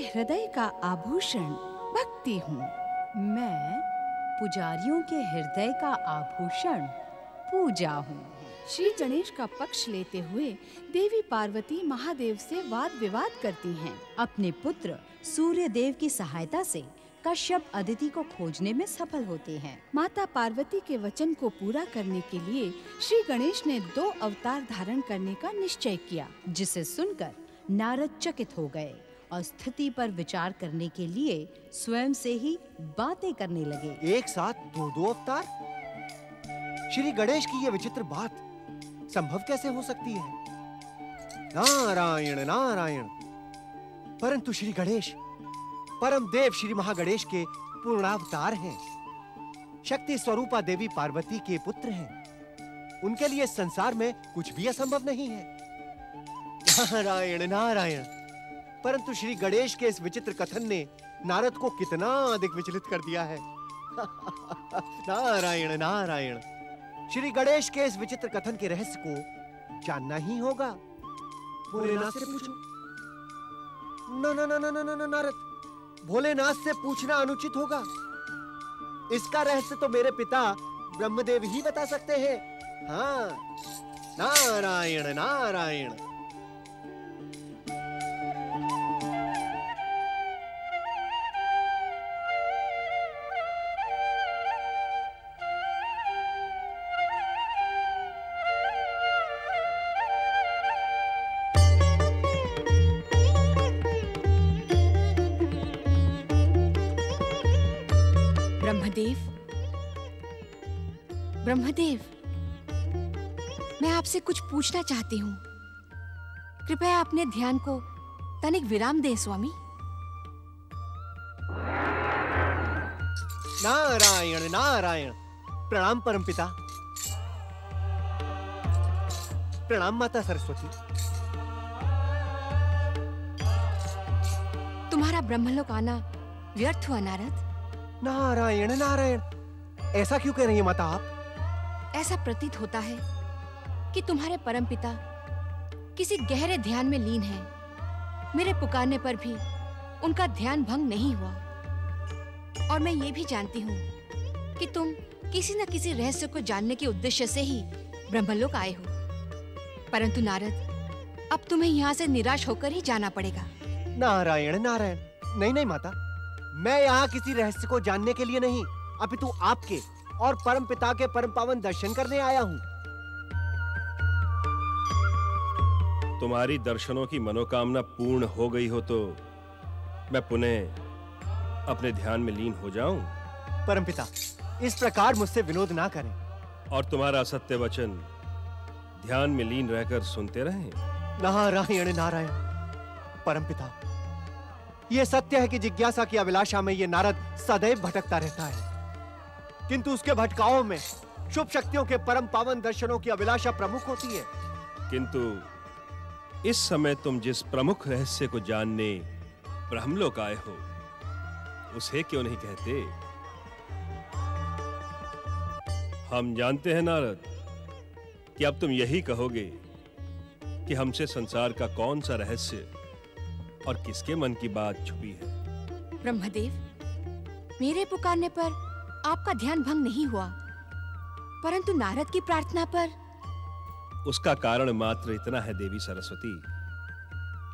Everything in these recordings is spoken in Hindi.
हृदय का आभूषण भक्ति हूँ। मैं पुजारियों के हृदय का आभूषण पूजा हूँ। श्री गणेश का पक्ष लेते हुए देवी पार्वती महादेव से वाद विवाद करती हैं। अपने पुत्र सूर्य देव की सहायता से कश्यप अदिति को खोजने में सफल होते हैं। माता पार्वती के वचन को पूरा करने के लिए श्री गणेश ने 2 अवतार धारण करने का निश्चय किया, जिसे सुनकर नारद चकित हो गए और स्थिति पर विचार करने के लिए स्वयं से ही बातें करने लगे। एक साथ 2 अवतार? श्री गणेश की ये विचित्र बात संभव कैसे हो सकती है? नारायण नारायण। परंतु श्री गणेश परम देव श्री महागणेश के पूर्णावतार हैं। शक्ति स्वरूपा देवी पार्वती के पुत्र हैं। उनके लिए संसार में कुछ भी असंभव नहीं है। नारायण नारायण। परंतु श्री गणेश के इस विचित्र कथन ने नारद को कितना अधिक विचलित कर दिया है। नारायण नारायण। श्री गणेश के इस विचित्र कथन के रहस्य को जानना ही होगा। भोलेनाथ से पूछो। ना ना ना ना ना ना नारद, भोलेनाथ से पूछना अनुचित होगा। इसका रहस्य तो मेरे पिता ब्रह्मदेव ही बता सकते हैं। हाँ, नारायण नारायण। ब्रह्मदेव, मैं आपसे कुछ पूछना चाहती हूँ। कृपया अपने ध्यान को तनिक विराम दें स्वामी। नारायण नारायण। प्रणाम परमपिता। प्रणाम माता सरस्वती। तुम्हारा ब्रह्मलोक आना व्यर्थ हुआ नारद? नारायण नारायण। ऐसा क्यों कह रही हैं माता आप? ऐसा प्रतीत होता है कि तुम्हारे परमपिता किसी गहरे ध्यान में लीन हैं। मेरे पुकारने पर भी उनका ध्यान भंग नहीं हुआ। और मैं ये भी जानती हूँ कि तुम किसी न किसी रहस्य को जानने के उद्देश्य से ही ब्रह्मलोक आए हो। परंतु नारद, अब तुम्हें यहाँ से निराश होकर ही जाना पड़ेगा। नारायण नारायण। नहीं नहीं माता, मैं यहाँ किसी रहस्य को जानने के लिए नहीं, अपितु आपके और परम पिता के परम पावन दर्शन करने आया हूँ। तुम्हारी दर्शनों की मनोकामना पूर्ण हो गई हो तो मैं पुनः अपने ध्यान में लीन हो जाऊं? परम पिता, इस प्रकार मुझसे विनोद ना करें। और तुम्हारा सत्य वचन ध्यान में लीन रहकर सुनते रहें। नारायण नारायण। परम पिता, यह सत्य है कि जिज्ञासा की अभिलाषा में यह नारद सदैव भटकता रहता है, किंतु उसके भटकाओं में शुभ शक्तियों के परम पावन दर्शनों की अभिलाषा प्रमुख होती है। किंतु इस समय तुम जिस प्रमुख रहस्य को जानने ब्रह्मलोक आए हो, उसे क्यों नहीं कहते? हम जानते हैं नारद कि अब तुम यही कहोगे कि हमसे संसार का कौन सा रहस्य और किसके मन की बात छुपी है। ब्रह्मदेव, मेरे पुकारने पर आपका ध्यान भंग नहीं हुआ, परंतु नारद की प्रार्थना पर। उसका कारण मात्र इतना है देवी सरस्वती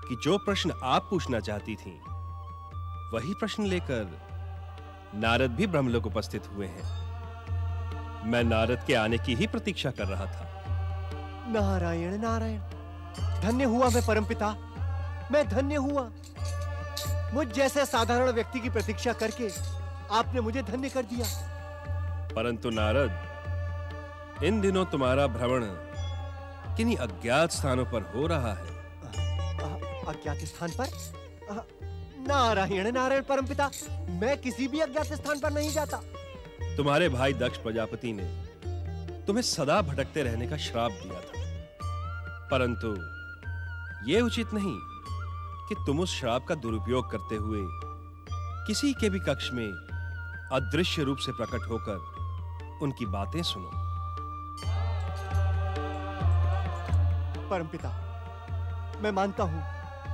कि जो प्रश्न आप पूछना चाहती थीं, वही प्रश्न लेकर नारद भी ब्रह्मलोक उपस्थित हुए हैं। मैं नारद के आने की ही प्रतीक्षा कर रहा था। नारायण नारायण। धन्य हुआ मैं परमपिता, मैं धन्य हुआ। मुझ जैसे साधारण व्यक्ति की प्रतीक्षा करके आपने मुझे धन्य कर दिया। परंतु नारद, इन दिनों तुम्हारा भ्रमण किन्हीं अज्ञात स्थानों पर हो रहा है। अज्ञात स्थान पर? नारायण नारायण परमपिता, मैं किसी भी अज्ञात स्थान पर नहीं जाता। तुम्हारे भाई दक्ष प्रजापति ने तुम्हें सदा भटकते रहने का श्राप दिया था, परंतु यह उचित नहीं कि तुम उस श्राप का दुरुपयोग करते हुए किसी के भी कक्ष में अदृश्य रूप से प्रकट होकर उनकी बातें सुनो। परमपिता, मैं मानता हूं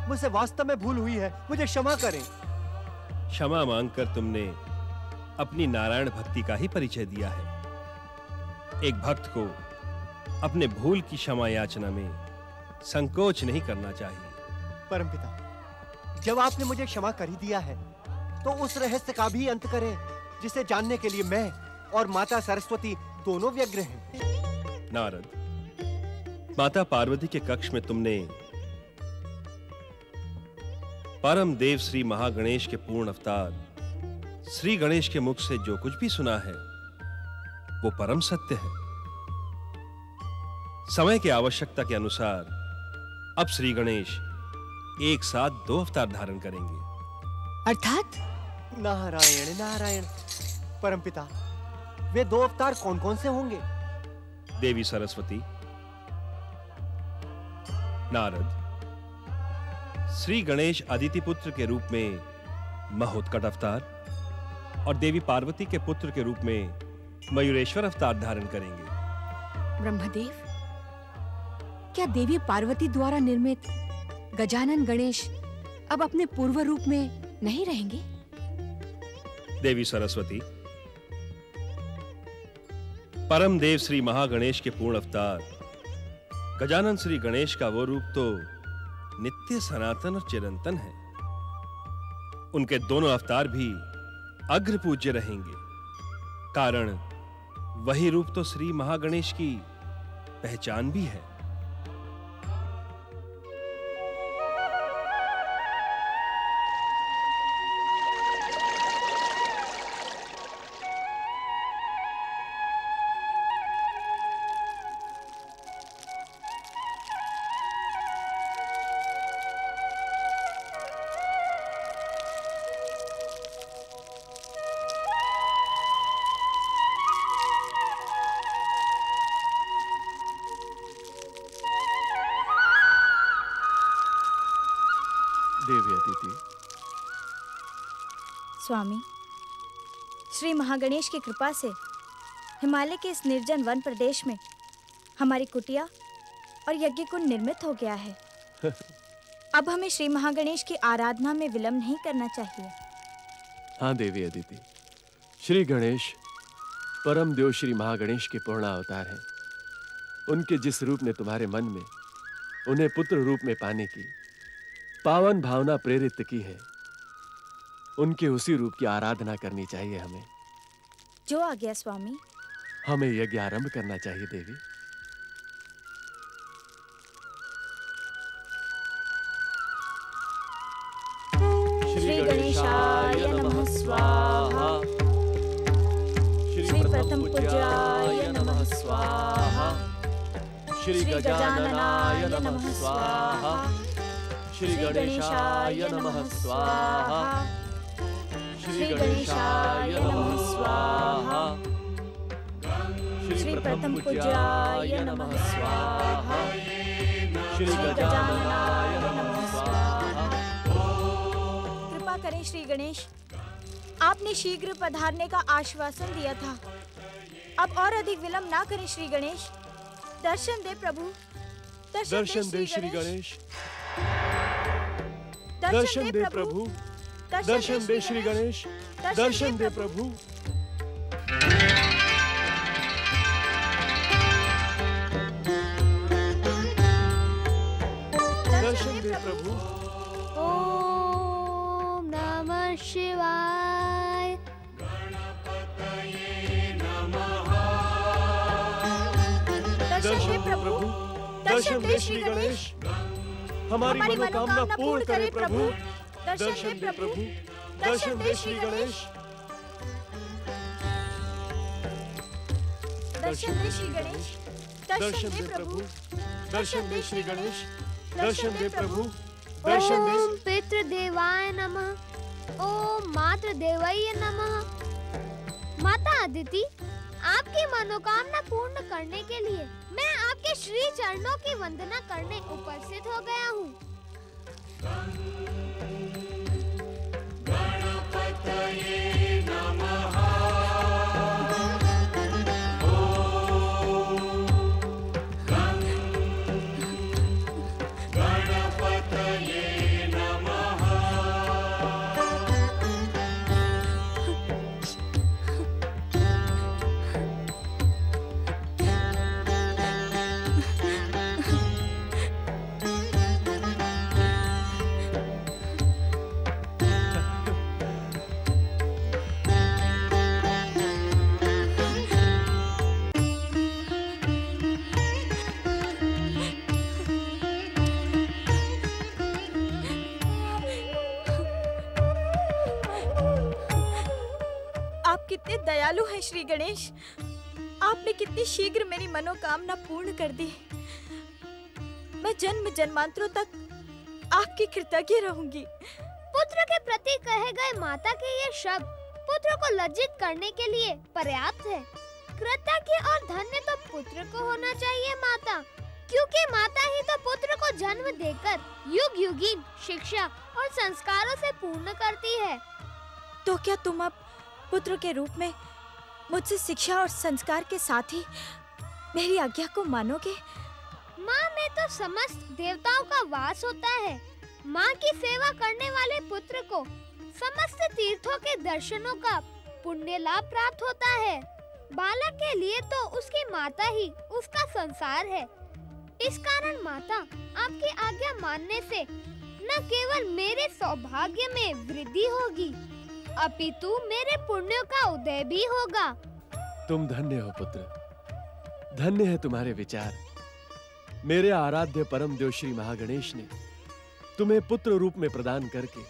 मुझसे वास्तव में भूल हुई है, मुझे क्षमा करें। क्षमा मांगकर तुमने अपनी नारायण भक्ति का ही परिचय दिया है। एक भक्त को अपने भूल की क्षमा याचना में संकोच नहीं करना चाहिए। परमपिता, जब आपने मुझे क्षमा कर ही दिया है, तो उस रहस्य का भी अंत करें जिसे जानने के लिए मैं और माता सरस्वती दोनों व्यग्र हैं। नारद, माता पार्वती के कक्ष में तुमने परम देव श्री महागणेश के पूर्ण अवतार श्री गणेश के मुख से जो कुछ भी सुना है वो परम सत्य है। समय की आवश्यकता के अनुसार अब श्री गणेश एक साथ 2 अवतार धारण करेंगे। अर्थात? नारायण नारायण। परमपिता, वे 2 अवतार कौन-कौन से होंगे? देवी सरस्वती, नारद, श्री गणेश अदिति पुत्र के रूप में महोत्कट अवतार और देवी पार्वती के पुत्र के रूप में मयूरेश्वर अवतार धारण करेंगे। ब्रह्मदेव, क्या देवी पार्वती द्वारा निर्मित गजानन गणेश अब अपने पूर्व रूप में नहीं रहेंगे? देवी सरस्वती, परम देव श्री महागणेश के पूर्ण अवतार गजानन श्री गणेश का वो रूप तो नित्य सनातन और चिरंतन है। उनके दोनों अवतार भी अग्र पूज्य रहेंगे, कारण वही रूप तो श्री महागणेश की पहचान भी है। देवी अदिति। स्वामी, श्री महागणेश की कृपा से हिमालय के इस निर्जन वन प्रदेश में हमारी कुटिया और यज्ञ कुंड निर्मित हो गया है। अब हमें श्री महागणेश की आराधना में विलंब नहीं करना चाहिए। हाँ देवी अदिति, श्री गणेश परम देव श्री महागणेश के पूर्ण अवतार हैं। उनके जिस रूप ने तुम्हारे मन में उन्हें पुत्र रूप में पाने की पावन भावना प्रेरित की है, उनके उसी रूप की आराधना करनी चाहिए हमें। जो आज्ञा स्वामी। हमें यज्ञ आरंभ करना चाहिए देवी। श्री गणेशाय नमः स्वाहा। श्री प्रथम पूज्याय नमः स्वाहा। श्री गजाननाय नमः स्वाहा। श्री गणेशाय नमः स्वाहा। श्री गणेशाय नमः स्वाहा। श्री प्रथम पूज्याय नमः स्वाहा। श्री गजाननाय नमः स्वाहा। कृपा करें श्री गणेश, आपने शीघ्र पधारने का आश्वासन दिया था। अब और अधिक विलंब ना करें श्री गणेश। दर्शन दे प्रभु, दर्शन दे श्री गणेश। दर्शन दे प्रभु, दर्शन दे श्री गणेश। दर्शन दे प्रभु। दर्शन दे प्रभु। ओम नमः शिवाय। दर्शन दे प्रभु, दर्शन दे श्री गणेश। हमारी मनोकामना पूर्ण करे प्रभु। दर्शन दे प्रभु, दर्शन दे श्री गणेश। दर्शन दे श्री गणेश। दर्शन दे प्रभु, दर्शन दे श्री गणेश। दर्शन दे प्रभु, दर्शन दे। ओम पितृदेवाय नमः। ओम मातृदेवाय नमः। माता अदिति, आपकी मनोकामना पूर्ण करने के लिए मैं आपके श्री चरणों की वंदना करने उपस्थित हो गया हूँ। गणपतये नमः। गणपतये दयालु हैं श्री गणेश। आपने कितनी शीघ्र मेरी मनोकामना पूर्ण कर दी। मैं जन्म जन्मांतरों तक आपकी कृतज्ञ रहूंगी। पुत्र के प्रति कहे गए माता के ये शब्द पुत्र को लज्जित करने के लिए पर्याप्त है। कृतज्ञ और धन्य तो पुत्र को होना चाहिए माता, क्योंकि माता ही तो पुत्र को जन्म देकर युग युगीन शिक्षा और संस्कारों से पूर्ण करती है। तो क्या तुम अब पुत्र के रूप में मुझसे शिक्षा और संस्कार के साथ ही मेरी आज्ञा को मानोगे? माँ में तो समस्त देवताओं का वास होता है। माँ की सेवा करने वाले पुत्र को समस्त तीर्थों के दर्शनों का पुण्य लाभ प्राप्त होता है। बालक के लिए तो उसकी माता ही उसका संसार है। इस कारण माता, आपकी आज्ञा मानने से न केवल मेरे सौभाग्य में वृद्धि होगी, अपितु मेरे पुण्यों का उदय भी होगा। तुम धन्य हो पुत्र, धन्य है तुम्हारे विचार। मेरे आराध्य परम देव श्री महागणेश ने तुम्हें पुत्र रूप में प्रदान करके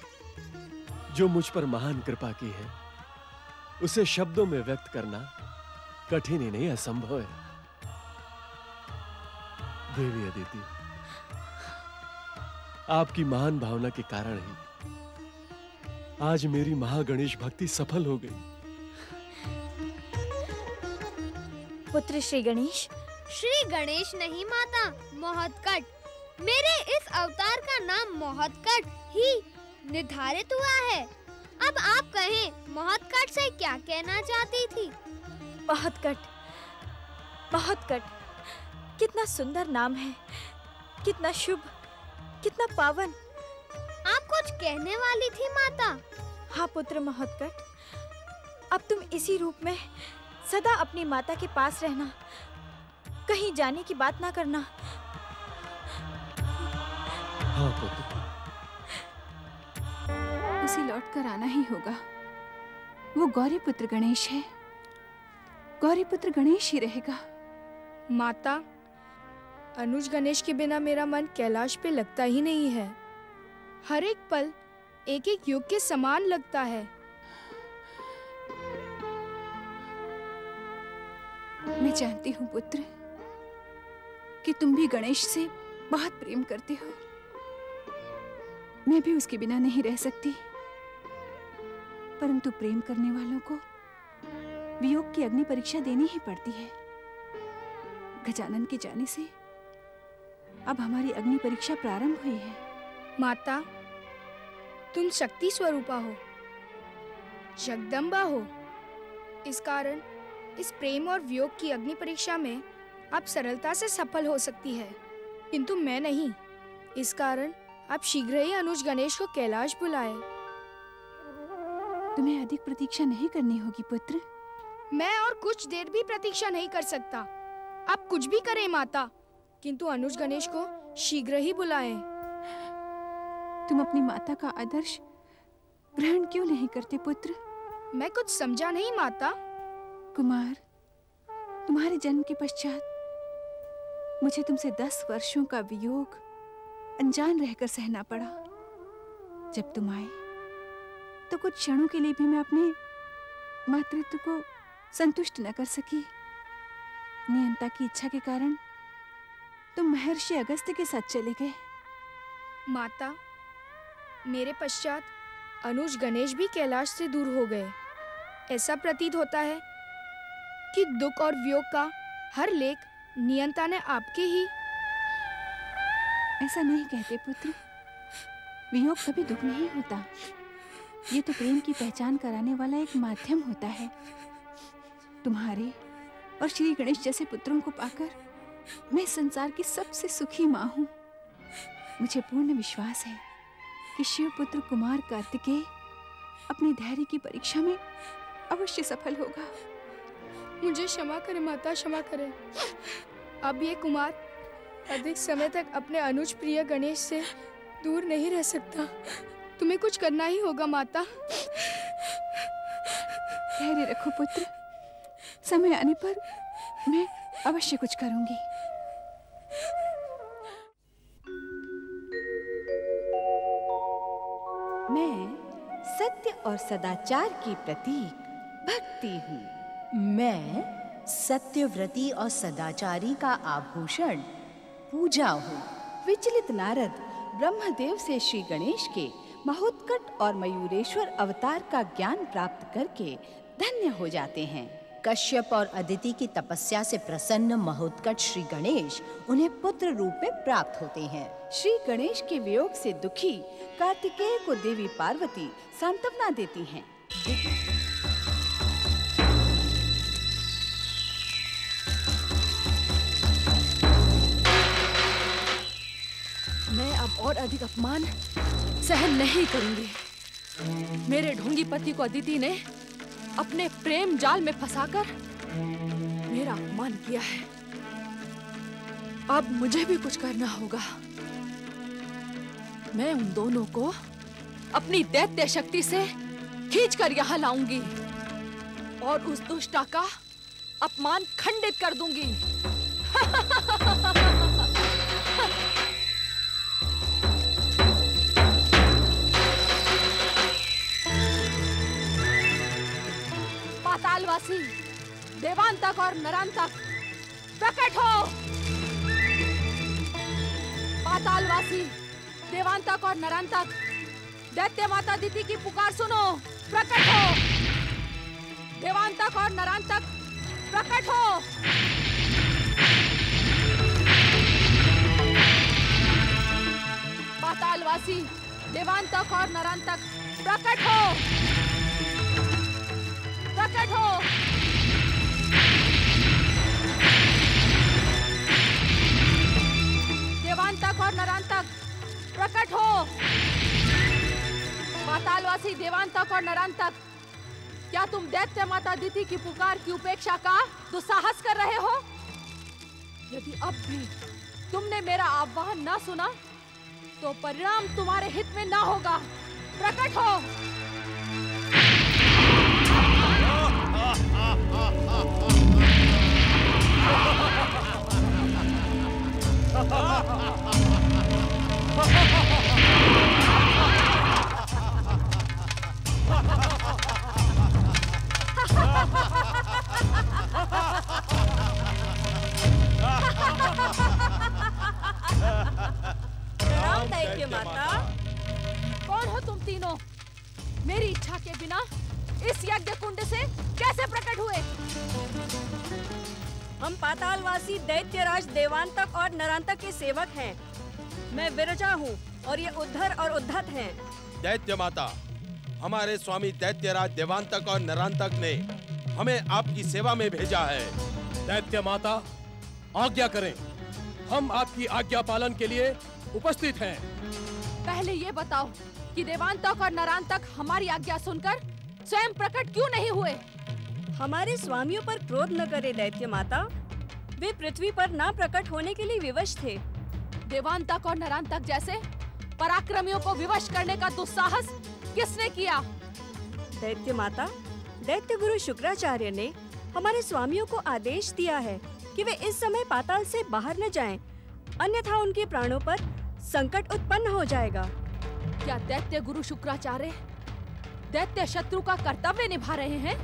जो मुझ पर महान कृपा की है, उसे शब्दों में व्यक्त करना कठिन ही नहीं, असंभव है। देवी अदिति, आपकी महान भावना के कारण ही आज मेरी महागणेश भक्ति सफल हो गई। पुत्र श्री गणेश। श्री गणेश नहीं माता, मोहतकट। मेरे इस अवतार का नाम मोहतकट ही निर्धारित हुआ है। अब आप कहें मोहतकट से क्या कहना चाहती थी? मोहतकट, मोहतकट कितना सुंदर नाम है, कितना शुभ, कितना पावन। आप कुछ कहने वाली थी माता? हाँ पुत्र मोहतकट, अब तुम इसी रूप में सदा अपनी माता के पास रहना, कहीं जाने की बात ना करना। हाँ पुत्र, उसे लौट कर आना ही होगा। वो गौरी पुत्र गणेश है, गौरी पुत्र गणेश ही रहेगा। माता, अनुज गणेश के बिना मेरा मन कैलाश पे लगता ही नहीं है। हर एक पल एक एक युग के समान लगता है। मैं जानती हूँ पुत्र कि तुम भी गणेश से बहुत प्रेम करते हो। मैं भी उसके बिना नहीं रह सकती, परंतु प्रेम करने वालों को वियोग की अग्नि परीक्षा देनी ही पड़ती है। गजानन के जाने से अब हमारी अग्नि परीक्षा प्रारंभ हुई है। माता, तुम शक्ति स्वरूपा हो, जगदम्बा हो। इस कारण इस प्रेम और वियोग की अग्नि परीक्षा में आप सरलता से सफल हो सकती है, किंतु मैं नहीं। इस कारण आप शीघ्र ही अनुज गणेश को कैलाश बुलाए। तुम्हें अधिक प्रतीक्षा नहीं करनी होगी पुत्र। मैं और कुछ देर भी प्रतीक्षा नहीं कर सकता। आप कुछ भी करें माता, किंतु अनुज गणेश को शीघ्र ही बुलाएं। तुम अपनी माता का आदर्श ग्रहण क्यों नहीं करते पुत्र? मैं कुछ समझा नहीं माता। कुमार, तुम्हारे जन्म के पश्चात मुझे तुमसे 10 वर्षों का वियोग अनजान रहकर सहना पड़ा। जब तुम आए तो कुछ क्षणों के लिए भी मैं अपने मातृत्व को संतुष्ट न कर सकी। नियंता की इच्छा के कारण तुम महर्षि अगस्त्य के साथ चले गए। माता, मेरे पश्चात अनुज गणेश भी कैलाश से दूर हो गए। ऐसा प्रतीत होता है कि दुख और वियोग का हर लेख नियंता ने आपके ही। ऐसा नहीं कहते पुत्र, वियोग कभी दुख नहीं होता। ये तो प्रेम की पहचान कराने वाला एक माध्यम होता है। तुम्हारे और श्री गणेश जैसे पुत्रों को पाकर मैं संसार की सबसे सुखी माँ हूँ। मुझे पूर्ण विश्वास है कि शिव पुत्र कुमार कार्तिकेय अपने धैर्य की परीक्षा में अवश्य सफल होगा। मुझे क्षमा करें माता, क्षमा करें। अब ये कुमार अधिक समय तक अपने अनुज प्रिय गणेश से दूर नहीं रह सकता। तुम्हें कुछ करना ही होगा माता। धैर्य रखो पुत्र, समय आने पर मैं अवश्य कुछ करूंगी। मैं सत्य और सदाचार की प्रतीक भक्ति हूँ। मैं सत्यव्रती और सदाचारी का आभूषण पूजा हूँ। विचलित नारद ब्रह्मदेव से श्री गणेश के महोत्कट और मयूरेश्वर अवतार का ज्ञान प्राप्त करके धन्य हो जाते हैं। कश्यप और अदिति की तपस्या से प्रसन्न महोत्कट श्री गणेश उन्हें पुत्र रूप में प्राप्त होते हैं। श्री गणेश के वियोग से दुखी कार्तिकेय को देवी पार्वती सांत्वना देती हैं। मैं अब और अधिक अपमान सहन नहीं करूंगी। मेरे ढोंगी पति को अदिति ने अपने प्रेम जाल में फंसाकर मेरा अपमान किया है। अब मुझे भी कुछ करना होगा। मैं उन दोनों को अपनी दैत्य शक्ति से खींचकर यहाँ लाऊंगी और उस दुष्टा का अपमान खंडित कर दूंगी। पातालवासी देवांतक और नरांतक प्रकट हो। पातालवासी देवांतक और नरांतक दैत्य माता अदिति की पुकार सुनो, प्रकट हो। देवांतक और नरांतक प्रकट हो। पातालवासी देवांतक और नरांतक प्रकट हो, प्रकट हो। देवांतक और नरांतक प्रकट हो। पातालवासी देवांतक और नरांतक, क्या तुम दैत्य माता अदिति की पुकार की उपेक्षा का दुस्साहस कर रहे हो? यदि अब भी तुमने मेरा आह्वान न सुना तो परिणाम तुम्हारे हित में न होगा। प्रकट हो। प्रणाम दैत्य माता। कौन हो तुम तीनों? मेरी इच्छा के बिना इस यज्ञ कुंड से कैसे प्रकट हुए? हम पातालवासी दैत्यराज देवांतक और नरांतक के सेवक हैं। मैं विरजा हूँ और ये उद्धर और उद्धत हैं। दैत्य माता, हमारे स्वामी दैत्यराज देवांतक और नरांतक ने हमें आपकी सेवा में भेजा है। दैत्य माता, आज्ञा करें, हम आपकी आज्ञा पालन के लिए उपस्थित हैं। पहले ये बताओ कि देवांतक और नरांतक हमारी आज्ञा सुनकर स्वयं प्रकट क्यों नहीं हुए? हमारे स्वामियों पर क्रोध न करे दैत्य माता, वे पृथ्वी पर ना प्रकट होने के लिए विवश थे। देवांतक और नरांतक जैसे पराक्रमियों को विवश करने का दुस्साहस किसने किया? दैत्य माता, दैत्य गुरु शुक्राचार्य ने हमारे स्वामियों को आदेश दिया है कि वे इस समय पाताल से बाहर न जाएं, अन्यथा उनके प्राणों पर संकट उत्पन्न हो जाएगा। क्या दैत्य गुरु शुक्राचार्य दैत्य शत्रु का कर्तव्य निभा रहे हैं?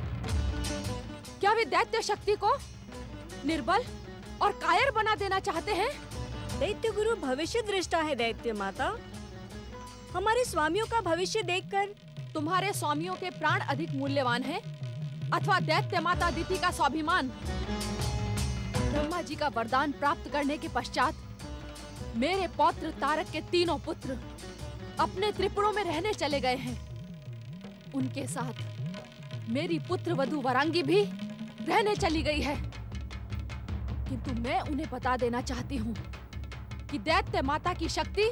क्या वे दैत्य शक्ति को निर्बल और कायर बना देना चाहते हैं? दैत्य गुरु भविष्य दृष्टा है दैत्य माता। हमारे स्वामियों का भविष्य देखकर तुम्हारे स्वामियों के प्राण अधिक मूल्यवान हैं अथवा दैत्य माता अदिति का स्वाभिमान? ब्रह्मा जी का वरदान प्राप्त करने के पश्चात मेरे पौत्र तारक के तीनों पुत्र अपने त्रिपुरों में रहने चले गए हैं। उनके साथ मेरी पुत्र वधू वरांगी भी रहने चली गई है। किंतु मैं उन्हें बता देना चाहती हूँ कि दैत्य माता की शक्ति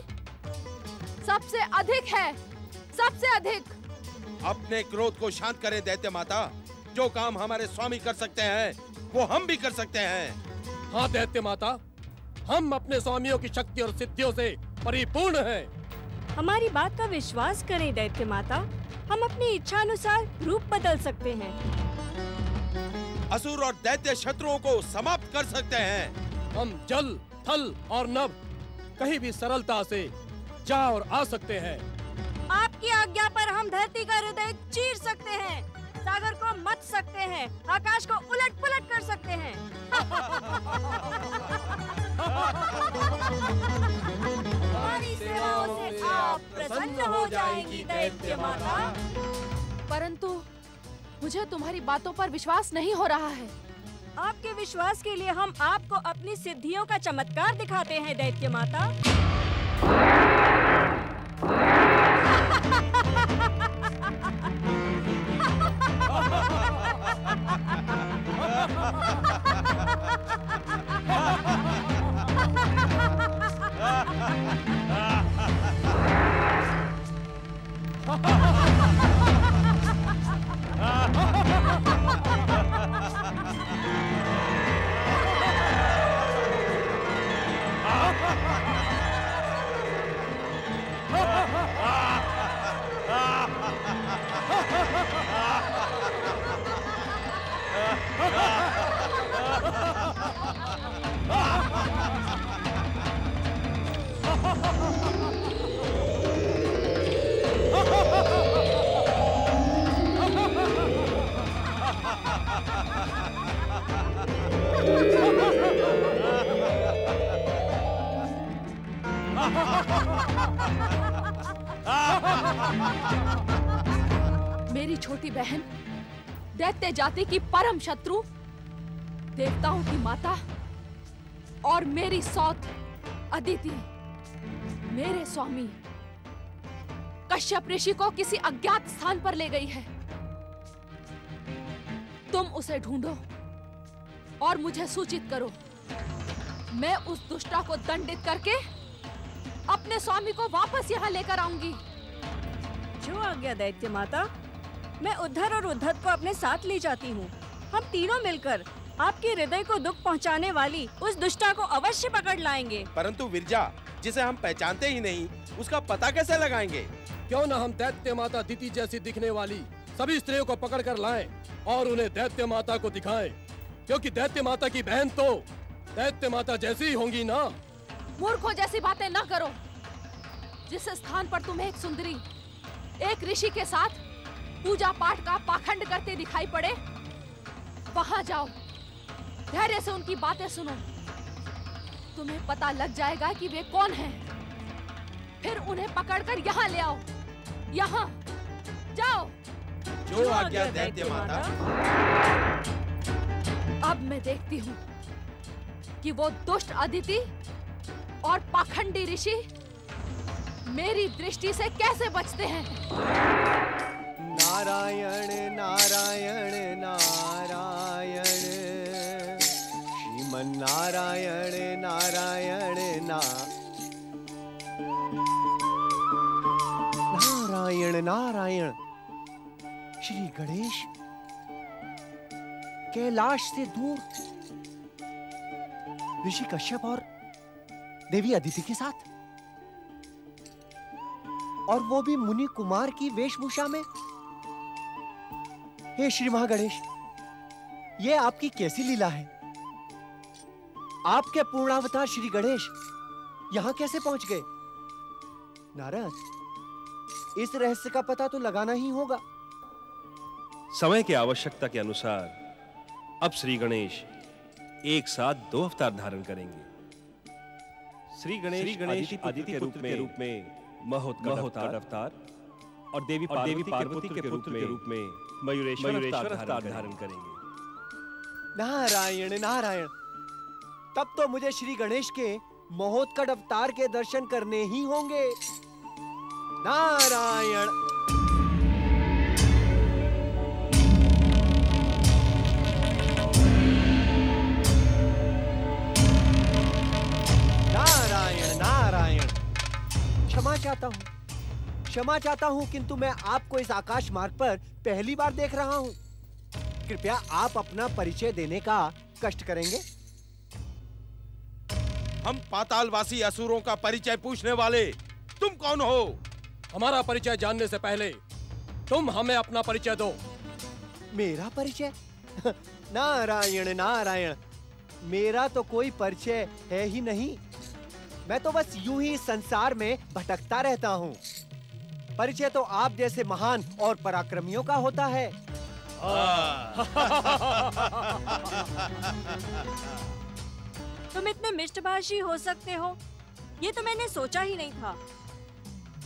सबसे अधिक है, सबसे अधिक। अपने क्रोध को शांत करें दैत्य माता। जो काम हमारे स्वामी कर सकते हैं वो हम भी कर सकते हैं। हाँ दैत्य माता, हम अपने स्वामियों की शक्ति और सिद्धियों से परिपूर्ण हैं। हमारी बात का विश्वास करें दैत्य माता, हम अपनी इच्छा अनुसार रूप बदल सकते हैं। असुर और दैत्य शत्रुओं को समाप्त कर सकते हैं। हम जल, थल और नभ कहीं भी सरलता से जा और आ सकते हैं। आपकी आज्ञा पर हम धरती का हृदय चीर सकते हैं। सागर को मथ सकते हैं, आकाश को उलट पुलट कर सकते हैं। हमारी सेवाओं से आप प्रसन्न हो जाएंगी दैत्य माता। परंतु मुझे तुम्हारी बातों पर विश्वास नहीं हो रहा है। आपके विश्वास के लिए हम आपको अपनी सिद्धियों का चमत्कार दिखाते हैं दैत्य माता। मेरी छोटी बहन दैत्य जाति की परम शत्रु, देवताओं की माता और मेरी सौत अदिति मेरे स्वामी कश्यप ऋषि को किसी अज्ञात स्थान पर ले गई है। तुम उसे ढूंढो और मुझे सूचित करो। मैं उस दुष्टा को दंडित करके अपने स्वामी को वापस यहाँ लेकर आऊंगी। जो आज्ञा दैत्य माता। मैं उद्धर और उद्धत को अपने साथ ले जाती हूँ। हम तीनों मिलकर आपके हृदय को दुख पहुँचाने वाली उस दुष्टा को अवश्य पकड़ लाएंगे। परंतु विरजा, जिसे हम पहचानते ही नहीं, उसका पता कैसे लगाएंगे? क्यों न हम दैत्य माता दिति जैसी दिखने वाली सभी स्त्रियों को पकड़ कर लाएं और उन्हें दैत्य माता को दिखाएं, क्योंकि दैत्य माता की बहन तो दैत्य माता जैसी ही होंगी ना। मूर्खों जैसी बातें न करो। जिस स्थान पर तुम्हें एक सुंदरी एक ऋषि के साथ पूजा पाठ का पाखंड करते दिखाई पड़े, वहां जाओ, धैर्य से उनकी बातें सुनो। तुम्हें पता लग जाएगा कि वे कौन हैं। फिर उन्हें पकड़कर यहाँ ले आओ। यहाँ जाओ। जो आज्ञा दैत्य माता। अब मैं देखती हूँ कि वो दुष्ट अदिति और पाखंडी ऋषि मेरी दृष्टि से कैसे बचते हैं। नारायण नारायण नारायण, श्रीमन नारायण नारायण नारायण नारायण। श्री गणेश कैलाश से दूर ऋषि कश्यप और देवी अदिति के साथ, और वो भी मुनि कुमार की वेशभूषा में। हे श्री महागणेश, ये आपकी कैसी लीला है? आपके पूर्णावतार श्री गणेश यहां कैसे पहुंच गए? नारद, इस रहस्य का पता तो लगाना ही होगा। समय की आवश्यकता के अनुसार अब श्री गणेश एक साथ 2 अवतार धारण करेंगे। श्री गणेश अदिति के रूप में महोत्कट अवतार और देवी पार्वती के पुत्र रूप में मयूरेश्वर अवतार धारण करेंगे। नारायण नारायण। तब तो मुझे श्री गणेश के महोत्कट अवतार के दर्शन करने ही होंगे। नारायण। नारायण नारायण। क्षमा चाहता हूँ, किंतु मैं आपको इस आकाश मार्ग पर पहली बार देख रहा हूँ। कृपया आप अपना परिचय देने का कष्ट करेंगे। हम पातालवासी असुरों का परिचय पूछने वाले तुम कौन हो? हमारा परिचय जानने से पहले तुम हमें अपना परिचय दो। मेरा परिचय? नारायण नारायण, मेरा तो कोई परिचय है ही नहीं। मैं तो बस यूं ही संसार में भटकता रहता हूँ। परिचय तो आप जैसे महान और पराक्रमियों का होता है। तुम इतने मिष्टभाषी हो सकते हो, ये तो मैंने सोचा ही नहीं था।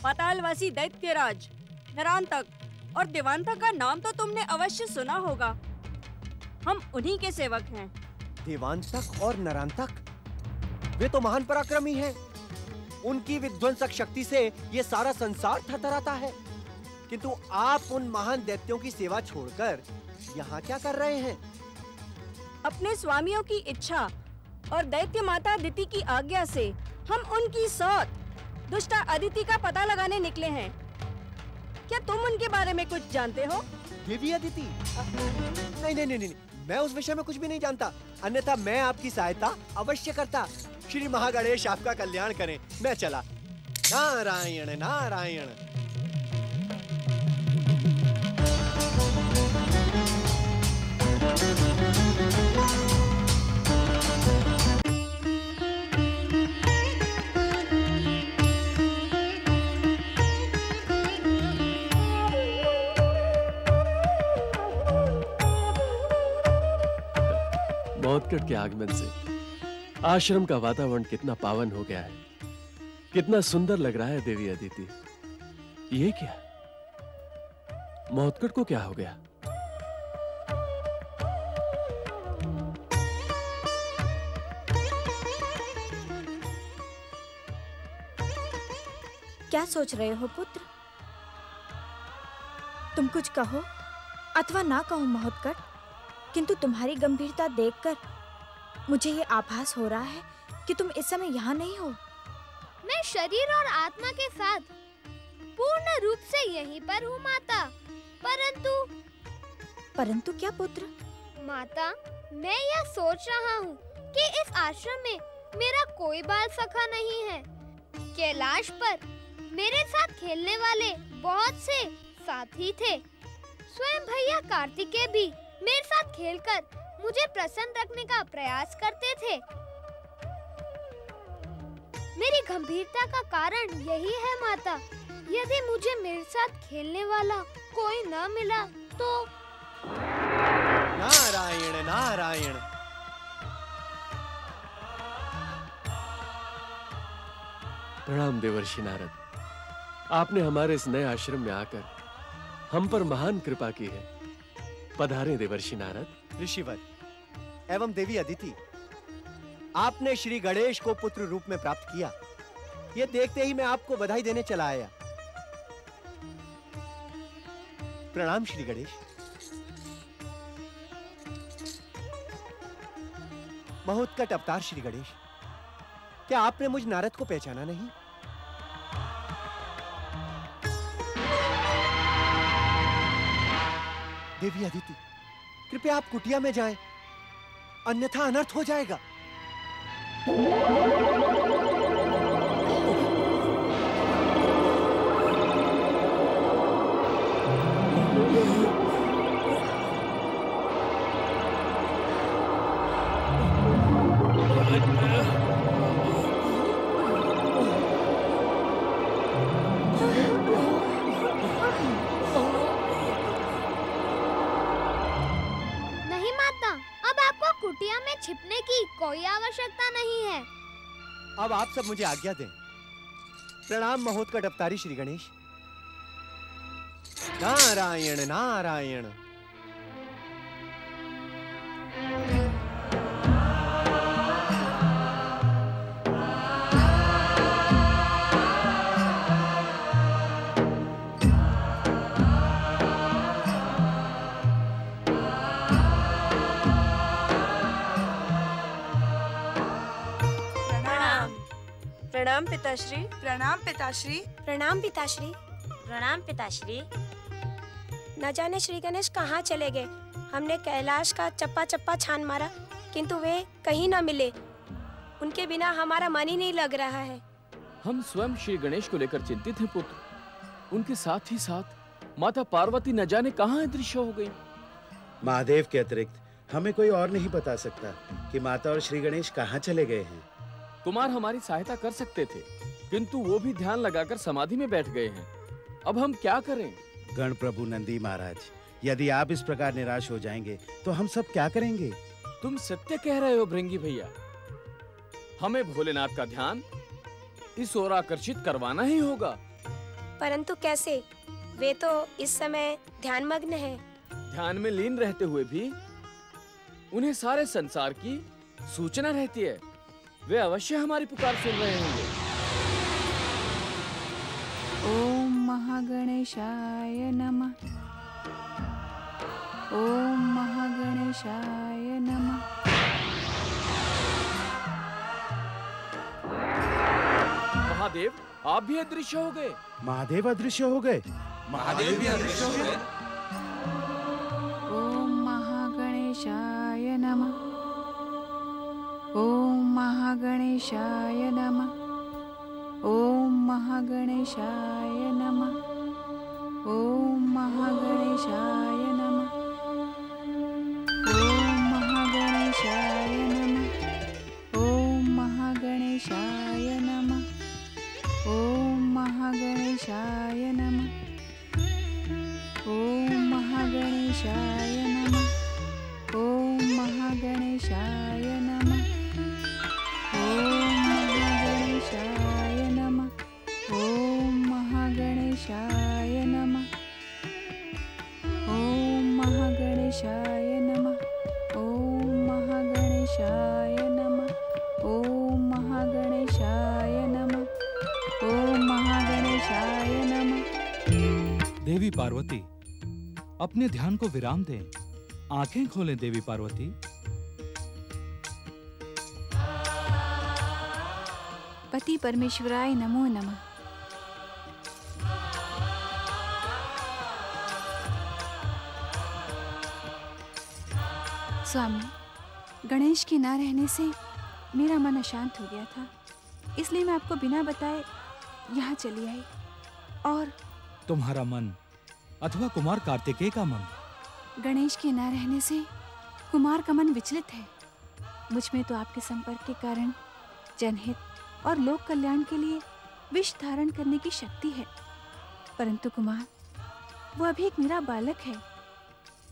पातालवासी दैत्यराज, नरांतक और देवांतक का नाम तो तुमने अवश्य सुना होगा। हम उन्हीं के सेवक हैं। देवांतक और नरांतक, वे तो महान पराक्रमी हैं। उनकी विध्वंसक शक्ति से ये सारा संसार थरथराता है। किंतु आप उन महान दैत्यों की सेवा छोड़कर यहाँ क्या कर रहे हैं? अपने स्वामियों की इच्छा और दैत्य माता अदिति की आज्ञा से हम उनकी सौत दुष्टा अदिति का पता लगाने निकले हैं। क्या तुम उनके बारे में कुछ जानते हो? देवी अदिति? नहीं नहीं नहीं नहीं, मैं उस विषय में कुछ भी नहीं जानता। अन्यथा मैं आपकी सहायता अवश्य करता। श्री महागणेश आपका कल्याण करें। मैं चला। नारायण नारायण। महोत्कट के आगमन से आश्रम का वातावरण कितना पावन हो गया है, कितना सुंदर लग रहा है। देवी अदिति, ये क्या? महोत्कट को क्या हो गया? क्या सोच रहे हो पुत्र? तुम कुछ कहो अथवा ना कहो महोत्कट, किंतु तुम्हारी गंभीरता देखकर मुझे ये आभास हो रहा है कि तुम इस समय यहाँ नहीं हो। मैं शरीर और आत्मा के साथ पूर्ण रूप से यहीं पर हूँ माता। परंतु क्या पुत्र? माता, मैं यह सोच रहा हूँ कि इस आश्रम में मेरा कोई बाल सखा नहीं है। कैलाश पर मेरे साथ खेलने वाले बहुत से साथी थे। स्वयं भैया कार्तिकेय भी मेरे साथ खेलकर मुझे प्रसन्न रखने का प्रयास करते थे। मेरी गंभीरता का कारण यही है माता। यदि मुझे मेरे साथ खेलने वाला कोई न मिला तो। नारायण नारायण। प्रणाम देवर्षि नारद, आपने हमारे इस नए आश्रम में आकर हम पर महान कृपा की है। पधारे देवर्षि नारद। ऋषिवर एवं देवी अदिति, आपने श्री गणेश को पुत्र रूप में प्राप्त किया, ये देखते ही मैं आपको बधाई देने चला आया। प्रणाम श्री गणेश। महोत्कट अवतार श्री गणेश, क्या आपने मुझ नारद को पहचाना नहीं? देवी अदिति, कृपया आप कुटिया में जाएं, अन्यथा अनर्थ हो जाएगा। कुटिया में छिपने की कोई आवश्यकता नहीं है। अब आप सब मुझे आज्ञा दें। प्रणाम महोत्कट अवतारी श्री गणेश। नारायण नारायण। प्रणाम पिताश्री। प्रणाम पिताश्री। प्रणाम पिताश्री। प्रणाम पिताश्री। न जाने श्री गणेश कहाँ चले गए। हमने कैलाश का चप्पा चप्पा छान मारा, किंतु वे कहीं न मिले। उनके बिना हमारा मन ही नहीं लग रहा है। हम स्वयं श्री गणेश को लेकर चिंतित हैं पुत्र। उनके साथ ही साथ माता पार्वती न जाने कहाँ अदृश्य हो गई। महादेव के अतिरिक्त हमें कोई और नहीं बता सकता कि माता और श्री गणेश कहाँ चले गए हैं। कुमार हमारी सहायता कर सकते थे, किंतु वो भी ध्यान लगाकर समाधि में बैठ गए हैं। अब हम क्या करें? गण प्रभु नंदी महाराज, यदि आप इस प्रकार निराश हो जाएंगे तो हम सब क्या करेंगे? तुम सत्य कह रहे हो भृंगी भैया। हमें भोलेनाथ का ध्यान इस ओर आकर्षित करवाना ही होगा। परंतु कैसे? वे तो इस समय ध्यानमग्न हैं। ध्यान में लीन रहते हुए भी उन्हें सारे संसार की सूचना रहती है। वे अवश्य हमारी पुकार सुन रहे होंगे। ओम महागणेशाय नमः। ओम महागणेशाय नमः। महादेव, आप भी अदृश्य हो गए। महादेव अदृश्य हो गए। महादेव भी अदृश्य हो गए। ओम महागणेशाय नमः। ओम महागणेशाय नमः। ओम महागणेशाय नमः। ओम महागणेशाय नमः। ओम महागणेशाय नमः। ओम महागणेशाय नमः। ओम महागणेशाय नमः। ओम महागणेशाय नमः। ओम महागणेशाय नमः। ओम महागणेशाय नमः। ओम महागणेशाय नमः। ओम महागणेशाय नमः। ओम महागणेशाय नमः। ओम महागणेशाय नमः। ओम महागणेशाय नमः। देवी पार्वती, अपने ध्यान को विराम दें। आंखें खोलें देवी पार्वती। पति परमेश्वराय नमो नमः। स्वामी, गणेश के ना रहने से मेरा मन अशांत हो गया था, इसलिए मैं आपको बिना बताए यहाँ चली आई। और तुम्हारा मन अथवा कुमार कार्तिकेय का मन? गणेश के ना रहने से कुमार का मन विचलित है। मुझ में तो आपके संपर्क के कारण जनहित और लोक कल्याण के लिए विष धारण करने की शक्ति है, परंतु कुमार वो अभी एक मेरा बालक है,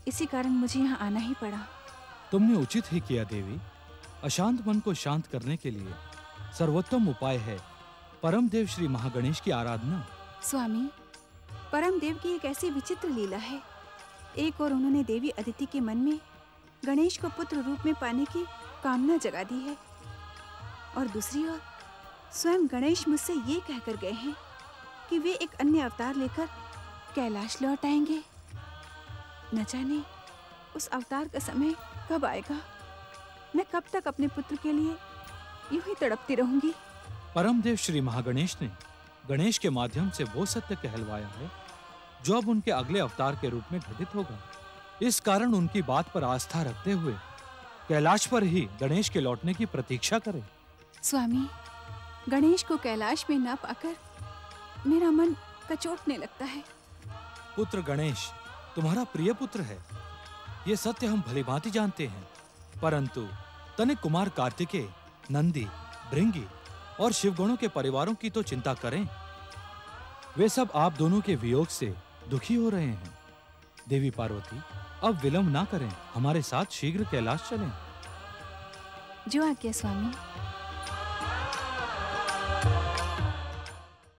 इसी कारण मुझे यहाँ आना ही पड़ा। तुमने उचित ही किया देवी। अशांत मन को शांत करने के लिए सर्वोत्तम उपाय है परम देव श्री महागणेश की आराधना। स्वामी, परम देव की एक ऐसी विचित्र लीला है। एक और उन्होंने देवी अदिति के मन में गणेश को पुत्र रूप में पाने की कामना जगा दी है, और दूसरी ओर स्वयं गणेश मुझसे ये कहकर गए हैं कि वे एक अन्य अवतार लेकर कैलाश लौट आएंगे। न जाने उस अवतार का समय कब आएगा। मैं कब तक अपने पुत्र के लिए यूं ही तड़पती रहूंगी। परम देव श्री महागणेश ने गणेश के माध्यम से वो सत्य कहलवाया है जो अब उनके अगले अवतार के रूप में घटित होगा। इस कारण उनकी बात पर आस्था रखते हुए कैलाश पर ही गणेश के लौटने की प्रतीक्षा करें। स्वामी, गणेश को कैलाश में न पाकर मेरा मन कचोटने लगता है। पुत्र गणेश तुम्हारा प्रिय पुत्र है, ये सत्य हम भलीभांति जानते हैं, परंतु तनिक कुमार कार्तिकेय, नंदी, भृंगी और शिवगणों के परिवारों की तो चिंता करें। वे सब आप दोनों के वियोग से दुखी हो रहे हैं। देवी पार्वती, अब विलंब ना करें, हमारे साथ शीघ्र कैलाश चलें। जो आज्ञा स्वामी।